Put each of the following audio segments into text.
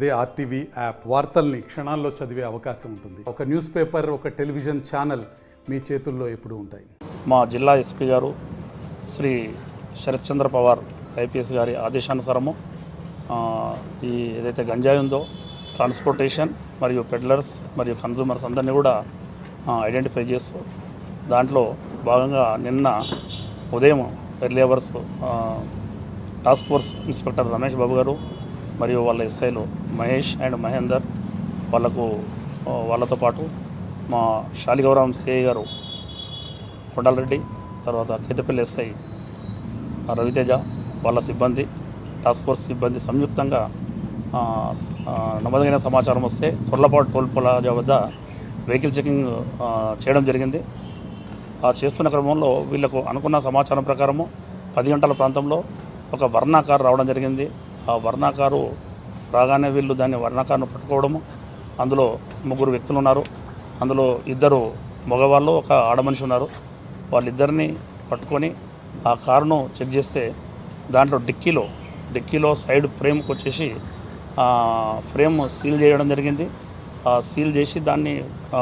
అదే RTV app వార్తల్ని క్షణాల్లో చదివే అవకాశం ఉంటుంది. ఒక న్యూస్ పేపర్, ఒక టెలివిజన్ ఛానల్ మీ చేతుల్లో ఎప్పుడూ ఉంటాయి. మా జిల్లా ఎస్పీ గారు శ్రీ శరత్ చంద్ర పవార్ ఐపీఎస్ గారి ఆదేశానుసారము ఈ ఏదైతే గంజాయి ఉందో ట్రాన్స్పోర్టేషన్ మరియు పెడ్లర్స్ మరియు కన్జ్యూమర్స్ అందరినీ కూడా ఐడెంటిఫై చేస్తూ దాంట్లో భాగంగా నిన్న ఉదయం early hours task force inspector Ramesh Babu గారు మరియు వాళ్ళ ఎస్ఐలు మహేష్ అండ్ మహేందర్ వాళ్ళతో పాటు మా శాలిగౌరవం సిఐ గారు కొండాలరెడ్డి, తర్వాత కేతపల్లి ఎస్ఐ రవితేజ వాళ్ళ సిబ్బంది, టాస్క్ ఫోర్స్ సిబ్బంది సంయుక్తంగా నమోదైన సమాచారం వస్తే కొర్లపాటు టోల్ ప్లాజా వద్ద వెహికల్ చెకింగ్ చేయడం జరిగింది. చేస్తున్న క్రమంలో వీళ్లకు అనుకున్న సమాచారం ప్రకారము 10 గంటల ప్రాంతంలో ఒక వర్ణా కారు రావడం జరిగింది. ఆ వర్ణా కారు రాగానే వీళ్ళు దాన్ని వర్ణా కారును పట్టుకోవడము, అందులో 3 వ్యక్తులు ఉన్నారు. అందులో 2 మగవాళ్ళు, ఒక ఆడమనిషి ఉన్నారు. వాళ్ళిద్దరిని పట్టుకొని ఆ కారును చెక్ చేస్తే దాంట్లో డిక్కీలో సైడ్ ఫ్రేమ్కి వచ్చేసి ఫ్రేమ్ సీల్ చేయడం జరిగింది. ఆ సీల్ చేసి దాన్ని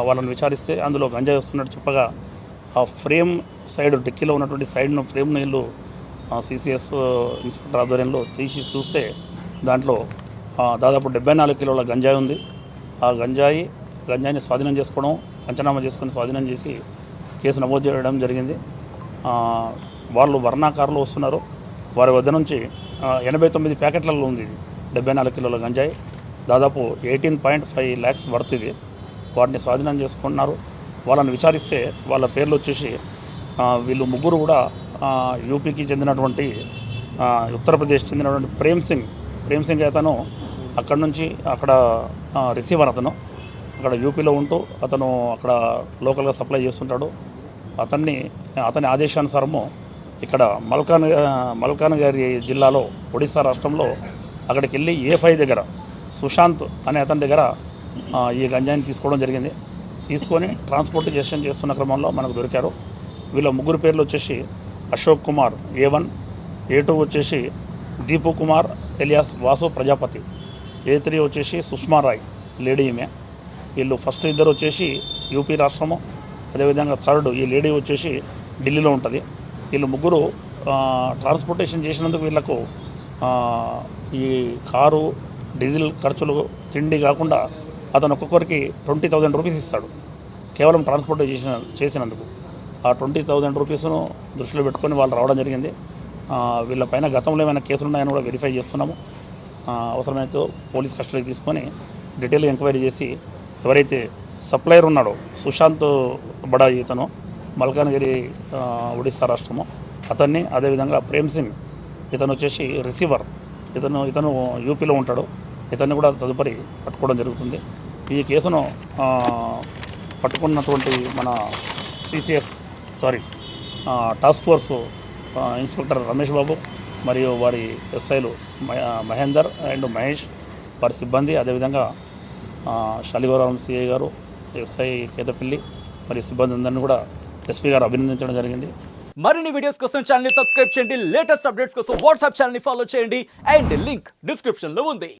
వాళ్ళని విచారిస్తే అందులో గంజాయి వస్తున్నట్టు చెప్పగా ఆ ఫ్రేమ్ సైడ్ డిక్కీలో ఉన్నటువంటి సైడ్ను ఫ్రేమ్ను వీళ్ళు సిసిఎస్ ఇన్స్పెక్టర్ ఆధ్వర్యంలో తీసి చూస్తే దాంట్లో దాదాపు 74 కిలోల గంజాయి ఉంది. ఆ గంజాయిని స్వాధీనం చేసుకోవడం, పంచనామా చేసుకొని స్వాధీనం చేసి కేసు నమోదు చేయడం జరిగింది. వాళ్ళు వర్ణా కారులో వస్తున్నారు. వారి వద్ద నుంచి 89 ప్యాకెట్లలో ఉంది 74 కిలోల గంజాయి, దాదాపు 18.5 lakhs వర్త్ ఇది. వాటిని స్వాధీనం చేసుకున్నారు. వాళ్ళని విచారిస్తే వాళ్ళ పేర్లు వచ్చేసి వీళ్ళు 3 కూడా యూపీకి చెందినటువంటి ఉత్తరప్రదేశ్ చెందినటువంటి ప్రేమ్ సింగ్ అతను అక్కడ రిసీవర్, అక్కడ యూపీలో ఉంటూ అతను అక్కడ లోకల్గా సప్లై చేస్తుంటాడు. అతని ఆదేశానుసారము ఇక్కడ మల్కాన్గిరి జిల్లాలో ఒడిశా రాష్ట్రంలో అక్కడికి వెళ్ళి A5 దగ్గర సుశాంత్ అనే అతని దగ్గర ఈ గంజాయిని తీసుకోవడం జరిగింది. తీసుకొని ట్రాన్స్పోర్టేషన్ చేస్తున్న క్రమంలో మనకు దొరికారు. వీళ్ళ 3 పేర్లు వచ్చేసి అశోక్ కుమార్ A1, A2 వచ్చేసి దీపు కుమార్ ఎలియాస్ వాసు ప్రజాపతి, A3 వచ్చేసి సుష్మా రాయ్ లేడీ ఈమె. వీళ్ళు ఫస్ట్ 2 వచ్చేసి యూపీ రాష్ట్రము, అదేవిధంగా థర్డ్ ఈ లేడీ వచ్చేసి ఢిల్లీలో ఉంటుంది. వీళ్ళు 3 ట్రాన్స్పోర్టేషన్ చేసినందుకు వీళ్ళకు ఈ కారు డీజిల్ ఖర్చులు, తిండి కాకుండా అతను ఒక్కొక్కరికి 20,000 రూపీస్ ఇస్తాడు కేవలం ట్రాన్స్పోర్టేషన్ చేసినందుకు. ఆ 20,000 రూపీస్ను దృష్టిలో పెట్టుకొని వాళ్ళు రావడం జరిగింది. వీళ్ళపైన గతంలో ఏమైనా కేసులు ఉన్నాయని కూడా వెరిఫై చేస్తున్నాము. అవసరమైతే పోలీస్ కస్టడీకి తీసుకొని డీటెయిల్గా ఎంక్వైరీ చేసి ఎవరైతే సప్లయర్ ఉన్నాడో సుశాంత్ బడా, ఇతను మల్కాన్గిరి ఒడిశా రాష్ట్రము, అతన్ని, అదేవిధంగా ప్రేమ్ సింగ్ ఇతను వచ్చేసి రిసీవర్, ఇతను యూపీలో ఉంటాడు. ఇతన్ని కూడా తదుపరి పట్టుకోవడం జరుగుతుంది. ఈ కేసును పట్టుకున్నటువంటి మన టాస్క్ ఫోర్స్ ఇన్స్పెక్టర్ రమేష్ బాబు మరియు వారి ఎస్ఐలు మహేందర్ అండ్ మహేష్, వారి సిబ్బంది, అదేవిధంగా శాలిగౌరవం సిఐ గారు, ఎస్ఐ కేతపల్లి మరియు సిబ్బంది అందరినీ కూడా ఎస్పీ గారు అభినందించడం జరిగింది. మరిన్ని వీడియోస్ కోసం ఛానల్ ని సబ్స్క్రైబ్ చేయండి. లేటెస్ట్ అప్డేట్స్ కోసం వాట్సాప్ ఛానల్ ని ఫాలో చేయండి. అండ్ లింక్ డిస్క్రిప్షన్ లో ఉంది.